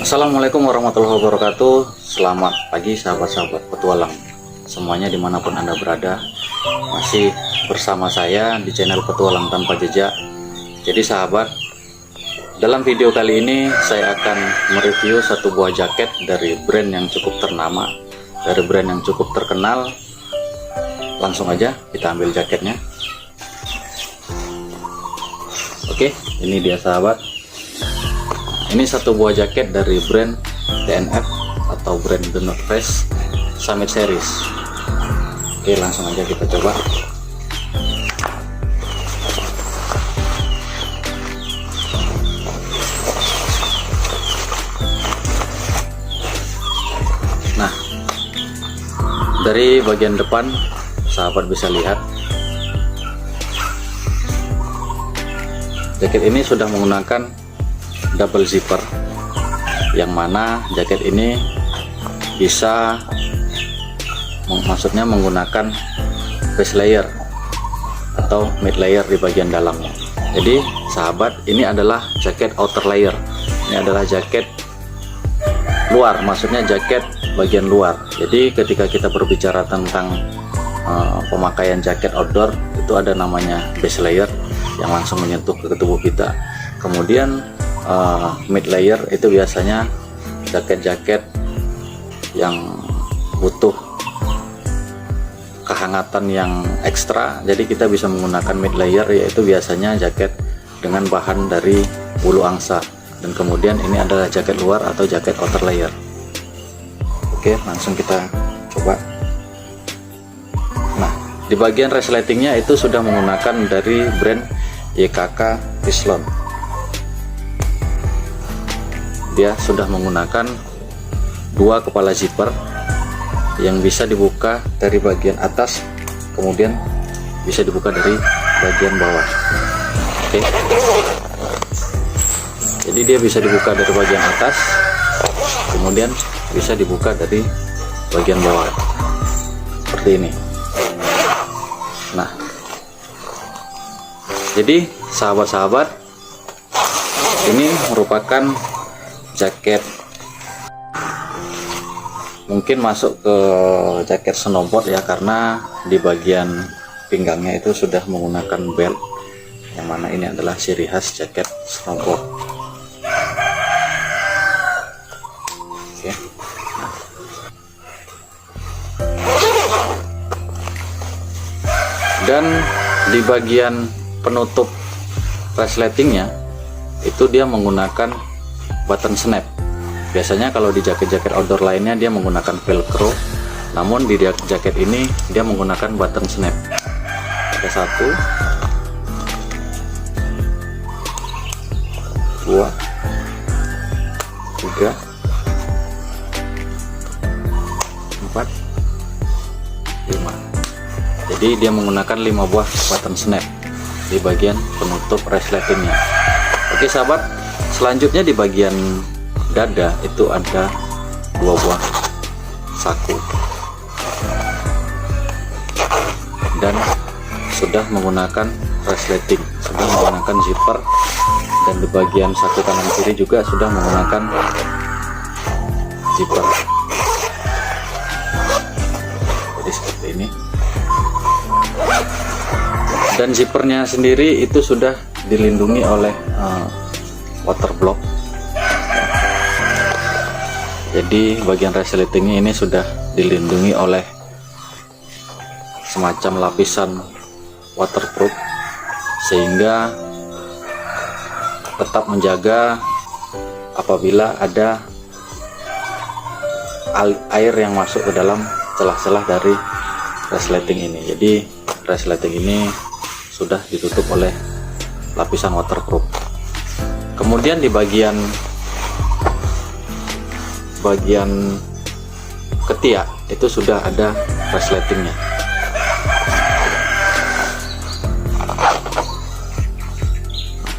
Assalamualaikum warahmatullahi wabarakatuh. Selamat pagi sahabat-sahabat petualang semuanya dimanapun Anda berada. Masih bersama saya di channel Petualang Tanpa Jejak. Jadi sahabat, dalam video kali ini saya akan mereview satu buah jaket dari brand yang cukup ternama, dari brand yang cukup terkenal. Langsung aja kita ambil jaketnya. Oke, ini dia sahabat. Ini satu buah jaket dari brand TNF atau brand The North Face Summit Series. Oke, langsung aja kita coba. Nah, dari bagian depan sahabat bisa lihat jaket ini sudah menggunakan double zipper, yang mana jaket ini bisa maksudnya menggunakan base layer atau mid layer di bagian dalamnya. Jadi sahabat, ini adalah jaket outer layer, ini adalah jaket luar, maksudnya jaket bagian luar. Jadi ketika kita berbicara tentang pemakaian jaket outdoor, itu ada namanya base layer yang langsung menyentuh ke tubuh kita. Kemudian mid layer itu biasanya jaket-jaket yang butuh kehangatan yang ekstra, jadi kita bisa menggunakan mid layer, yaitu biasanya jaket dengan bahan dari bulu angsa. Dan kemudian ini adalah jaket luar atau jaket outer layer. Oke, langsung kita coba. Nah, di bagian resletingnya itu sudah menggunakan dari brand YKK Pislon. Dia sudah menggunakan dua kepala zipper yang bisa dibuka dari bagian atas, kemudian bisa dibuka dari bagian bawah. Oke, jadi dia bisa dibuka dari bagian atas, kemudian bisa dibuka dari bagian bawah seperti ini. Nah, jadi sahabat-sahabat, ini merupakan jaket, mungkin masuk ke jaket snowboard ya, karena di bagian pinggangnya itu sudah menggunakan belt, yang mana ini adalah ciri khas jaket snowboard. Oke. Dan di bagian penutup resletingnya itu dia menggunakan button snap. Biasanya kalau di jaket-jaket outdoor lainnya dia menggunakan velcro, namun di jaket ini dia menggunakan button snap. Ada 1, 2, 3, 4, 5. Jadi dia menggunakan 5 buah button snap di bagian penutup resletingnya. Oke sahabat, selanjutnya di bagian dada itu ada 2 buah saku dan sudah menggunakan resleting, sudah menggunakan zipper, dan di bagian saku kanan kiri juga sudah menggunakan zipper. Jadi seperti ini. Dan zippernya sendiri itu sudah dilindungi oleh waterblock. Jadi bagian resletingnya ini sudah dilindungi oleh semacam lapisan waterproof, sehingga tetap menjaga apabila ada air yang masuk ke dalam celah-celah dari resleting ini. Jadi resleting ini sudah ditutup oleh lapisan waterproof. Kemudian di bagian ketiak itu sudah ada resletingnya.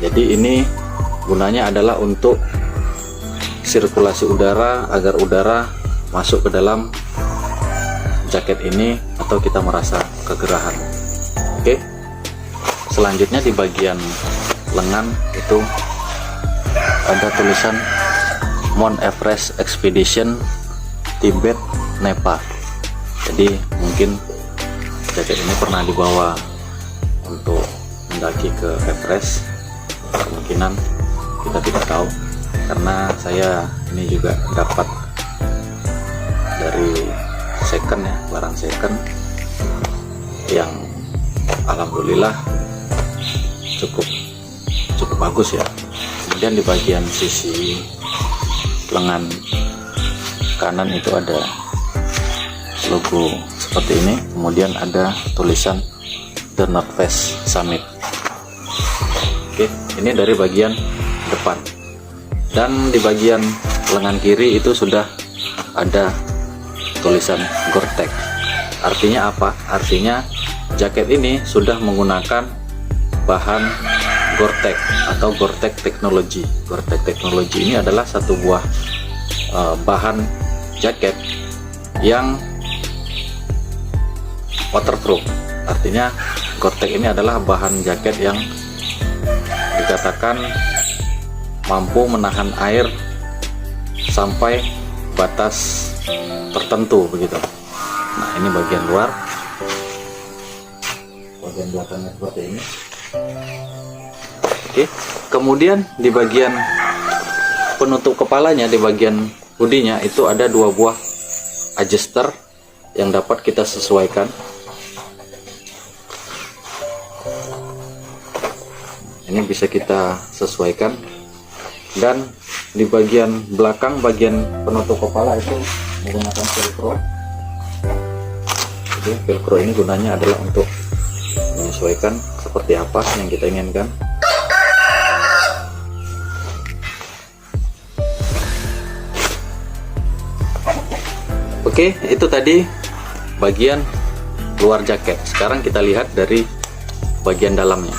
Jadi ini gunanya adalah untuk sirkulasi udara, agar udara masuk ke dalam jaket ini atau kita merasa kegerahan. Oke, selanjutnya di bagian lengan itu ada tulisan Mount Everest Expedition Tibet Nepal. Jadi mungkin jaket ini pernah dibawa untuk mendaki ke Everest, kemungkinan kita tidak tahu, karena saya ini juga dapat dari second ya, barang second yang alhamdulillah cukup bagus ya. Kemudian di bagian sisi lengan kanan itu ada logo seperti ini, kemudian ada tulisan The North Face Summit. Oke, ini dari bagian depan. Dan di bagian lengan kiri itu sudah ada tulisan Gore-Tex. Artinya apa? Artinya jaket ini sudah menggunakan bahan Gore-Tex atau Gore-Tex Technology. Gore-Tex Technology ini adalah satu buah bahan jaket yang waterproof. Artinya Gore-Tex ini adalah bahan jaket yang dikatakan mampu menahan air sampai batas tertentu begitu. Nah, ini bagian luar, bagian belakangnya seperti ini. Oke, kemudian di bagian penutup kepalanya, di bagian hoodie-nya itu ada dua buah adjuster yang dapat kita sesuaikan. Ini bisa kita sesuaikan. Dan di bagian belakang, bagian penutup kepala itu menggunakan velcro. Jadi velcro ini gunanya adalah untuk menyesuaikan seperti apa yang kita inginkan. Oke, itu tadi bagian luar jaket. Sekarang kita lihat dari bagian dalamnya.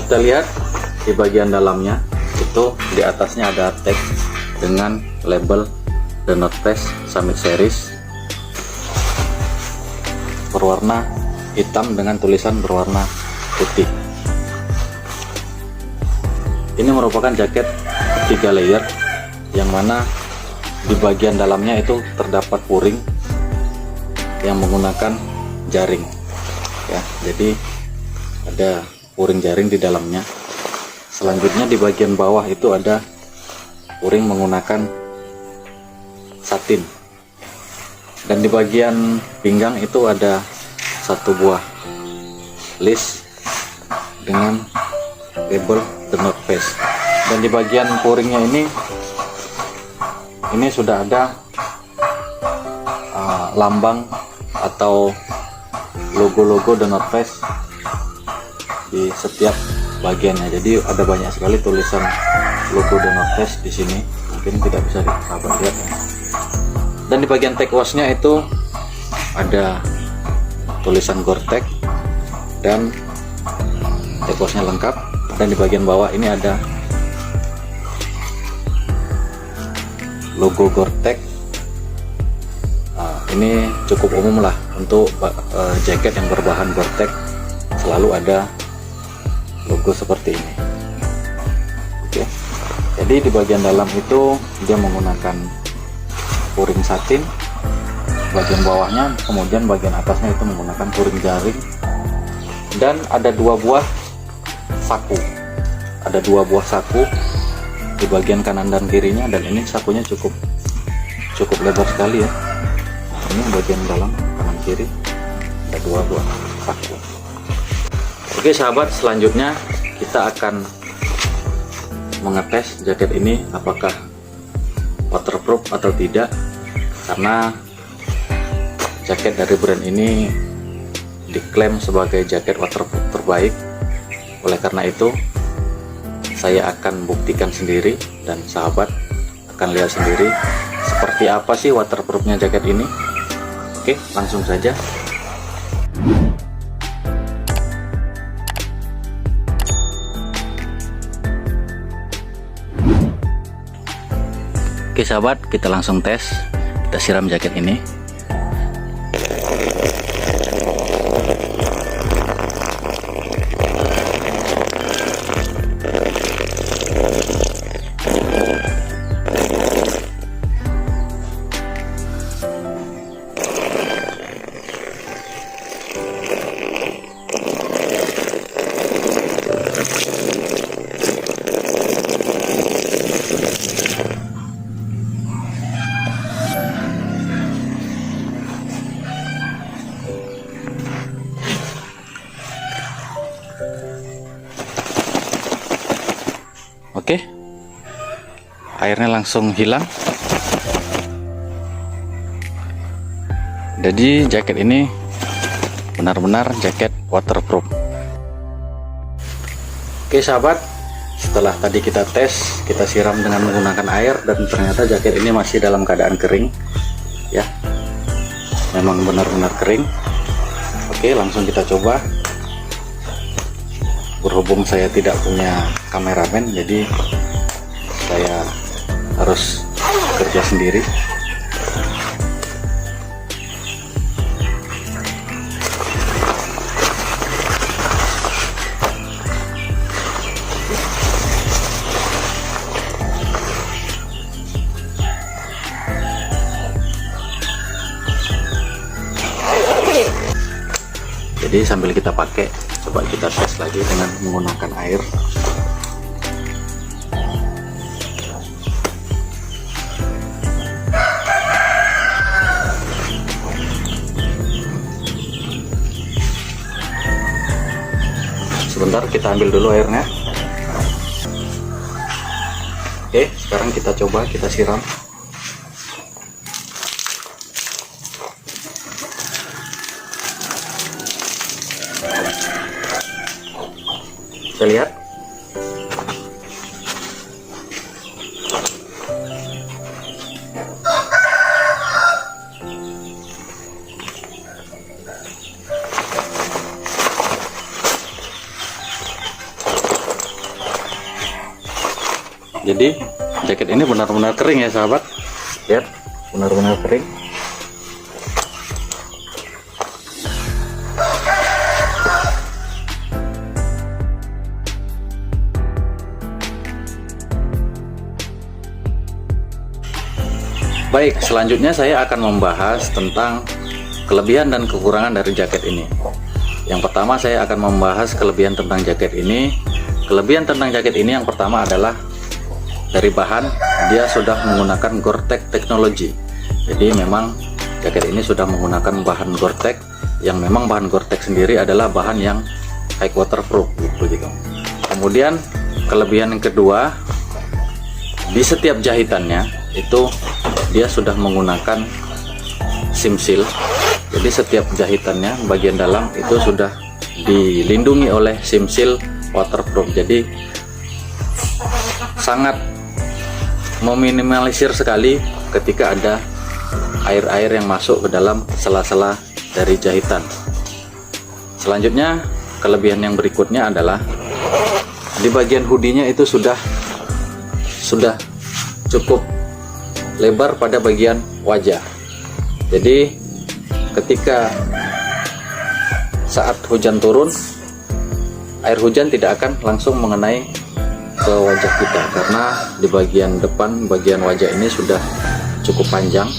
Kita lihat di bagian dalamnya itu, di atasnya ada tag dengan label The North Face Summit Series berwarna hitam dengan tulisan berwarna putih. Ini merupakan jaket 3 layer yang mana di bagian dalamnya itu terdapat puring yang menggunakan jaring ya. Jadi ada puring jaring di dalamnya. Selanjutnya di bagian bawah itu ada puring menggunakan satin. Dan di bagian pinggang itu ada satu buah list dengan label The North Face. Dan di bagian puringnya ini sudah ada lambang atau logo-logo The North Face di setiap bagiannya. Jadi ada banyak sekali tulisan logo The North Face di sini. Mungkin tidak bisa sahabat lihat ya. Dan di bagian tag wash-nya itu ada tulisan Gore-Tex dan tag wash-nya lengkap. Dan di bagian bawah ini ada logo Gore-Tex. Nah, ini cukup umum lah untuk jaket yang berbahan Gore-Tex, selalu ada logo seperti ini. Oke. Jadi di bagian dalam itu dia menggunakan puring satin, bagian bawahnya, kemudian bagian atasnya itu menggunakan puring jaring, dan ada dua buah saku. Ada dua buah saku di bagian kanan dan kirinya, dan ini sakunya cukup lebar sekali ya. Ini bagian dalam kanan kiri ada dua buah saku. Oke sahabat, selanjutnya kita akan mengetes jaket ini apakah waterproof atau tidak, karena jaket dari brand ini diklaim sebagai jaket waterproof terbaik. Oleh karena itu saya akan buktikan sendiri dan sahabat akan lihat sendiri seperti apa sih waterproofnya jaket ini. Oke, langsung saja. Oke sahabat, kita langsung tes. Kita siram jaket ini. Oke, airnya langsung hilang. Jadi jaket ini benar-benar jaket waterproof. Oke sahabat, setelah tadi kita tes, kita siram dengan menggunakan air, dan ternyata jaket ini masih dalam keadaan kering ya, memang benar-benar kering. Oke, langsung kita coba. Berhubung saya tidak punya kameramen, jadi saya harus kerja sendiri. Jadi sambil kita pakai, coba kita tes lagi dengan menggunakan air. Sebentar, kita ambil dulu airnya. Oke, sekarang kita coba, kita siram. Kita lihat. Jadi jaket ini benar-benar kering ya sahabat. Lihat, benar-benar kering. Baik, selanjutnya saya akan membahas tentang kelebihan dan kekurangan dari jaket ini. Yang pertama, saya akan membahas kelebihan tentang jaket ini. Kelebihan tentang jaket ini yang pertama adalah dari bahan, dia sudah menggunakan Gore-Tex teknologi. Jadi memang jaket ini sudah menggunakan bahan Gore-Tex, yang memang bahan Gore-Tex sendiri adalah bahan yang high waterproof begitu. Kemudian kelebihan yang kedua, di setiap jahitannya itu dia sudah menggunakan seam seal. Jadi setiap jahitannya bagian dalam itu sudah dilindungi oleh seam seal waterproof. Jadi sangat meminimalisir sekali ketika ada air-air yang masuk ke dalam sela-sela dari jahitan. Selanjutnya, kelebihan yang berikutnya adalah di bagian hoodie-nya itu sudah cukup lebar pada bagian wajah. Jadi ketika saat hujan turun, air hujan tidak akan langsung mengenai ke wajah kita, karena di bagian depan, bagian wajah ini sudah cukup panjang,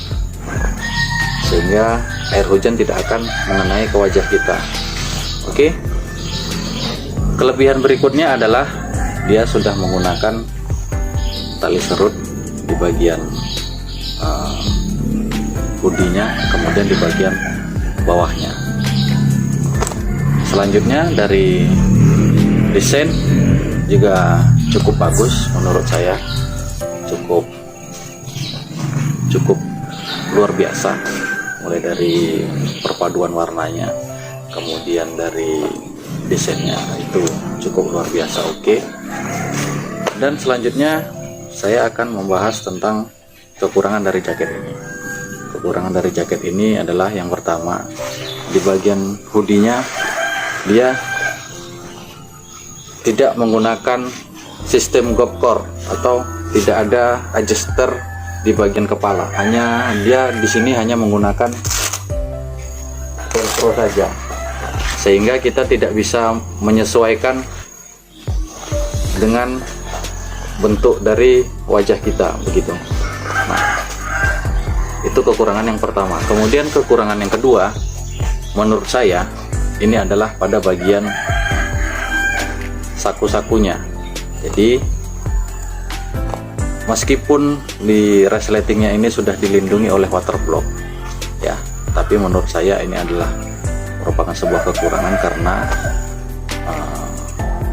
sehingga air hujan tidak akan mengenai ke wajah kita. Oke, kelebihan berikutnya adalah dia sudah menggunakan tali serut di bagian hoodie-nya, kemudian di bagian bawahnya. Selanjutnya dari desain juga cukup bagus menurut saya, cukup luar biasa, mulai dari perpaduan warnanya, kemudian dari desainnya itu cukup luar biasa. Oke. Dan selanjutnya saya akan membahas tentang kekurangan dari jaket ini. Kekurangan dari jaket ini adalah yang pertama, di bagian hoodie-nya dia tidak menggunakan sistem gopcore atau tidak ada adjuster di di bagian kepala. Hanya dia di sini hanya menggunakan velcro saja, sehingga kita tidak bisa menyesuaikan dengan bentuk dari wajah kita begitu. Nah, itu kekurangan yang pertama. Kemudian kekurangan yang kedua, menurut saya ini adalah pada bagian saku-sakunya. Jadi meskipun di resletingnya ini sudah dilindungi oleh waterblock ya, tapi menurut saya ini adalah merupakan sebuah kekurangan, karena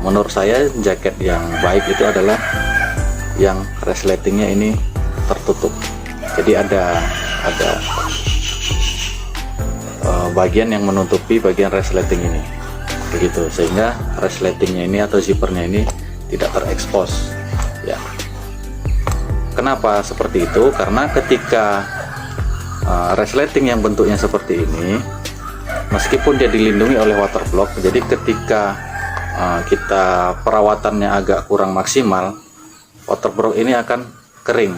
menurut saya jaket yang baik itu adalah yang resletingnya ini tertutup. Jadi ada bagian yang menutupi bagian resleting ini begitu, sehingga resletingnya ini atau zippernya ini tidak terekspos ya. Kenapa seperti itu? Karena ketika resleting yang bentuknya seperti ini, meskipun dia dilindungi oleh waterblock, jadi ketika kita perawatannya agak kurang maksimal, waterblock ini akan kering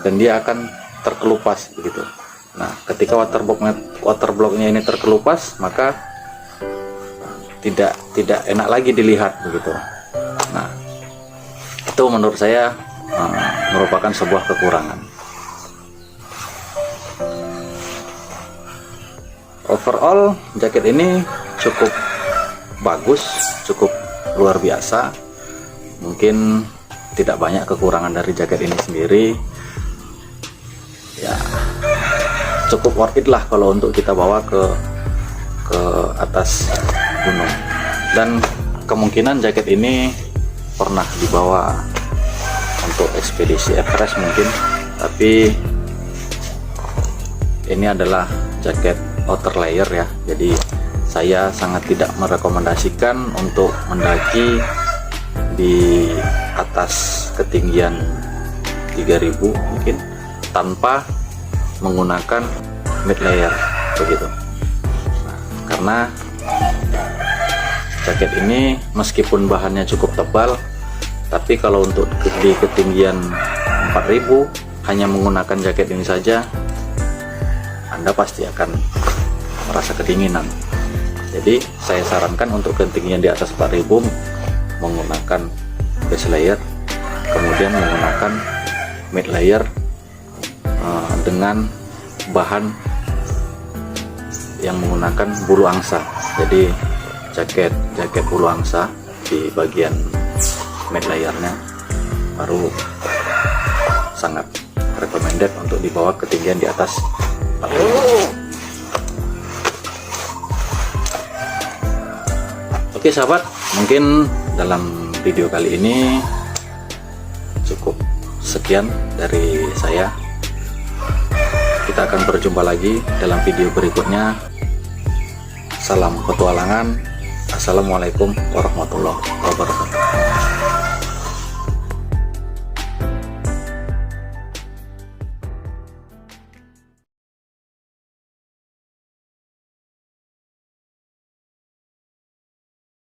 dan dia akan terkelupas begitu. Nah, ketika waterblocknya ini terkelupas, maka tidak enak lagi dilihat begitu. Nah, itu menurut saya merupakan sebuah kekurangan. Overall, jaket ini cukup bagus, cukup luar biasa. Mungkin tidak banyak kekurangan dari jaket ini sendiri ya, cukup worth it lah kalau untuk kita bawa ke atas gunung. Dan kemungkinan jaket ini pernah dibawa untuk ekspedisi Everest mungkin, tapi ini adalah jaket outer layer ya, jadi saya sangat tidak merekomendasikan untuk mendaki di atas ketinggian 3000 mungkin tanpa menggunakan mid layer begitu. Nah, karena jaket ini meskipun bahannya cukup tebal, tapi kalau untuk di ketinggian 4000 hanya menggunakan jaket ini saja, Anda pasti akan merasa kedinginan. Jadi saya sarankan untuk ketinggian di atas 4000 menggunakan base layer, kemudian menggunakan mid layer dengan bahan yang menggunakan bulu angsa. Jadi jaket bulu angsa di bagian mid layernya baru sangat recommended untuk dibawa ketinggian di atas 4000. Oke sahabat, mungkin dalam video kali ini cukup sekian dari saya. Kita akan berjumpa lagi dalam video berikutnya. Salam petualangan. Assalamualaikum warahmatullahi wabarakatuh.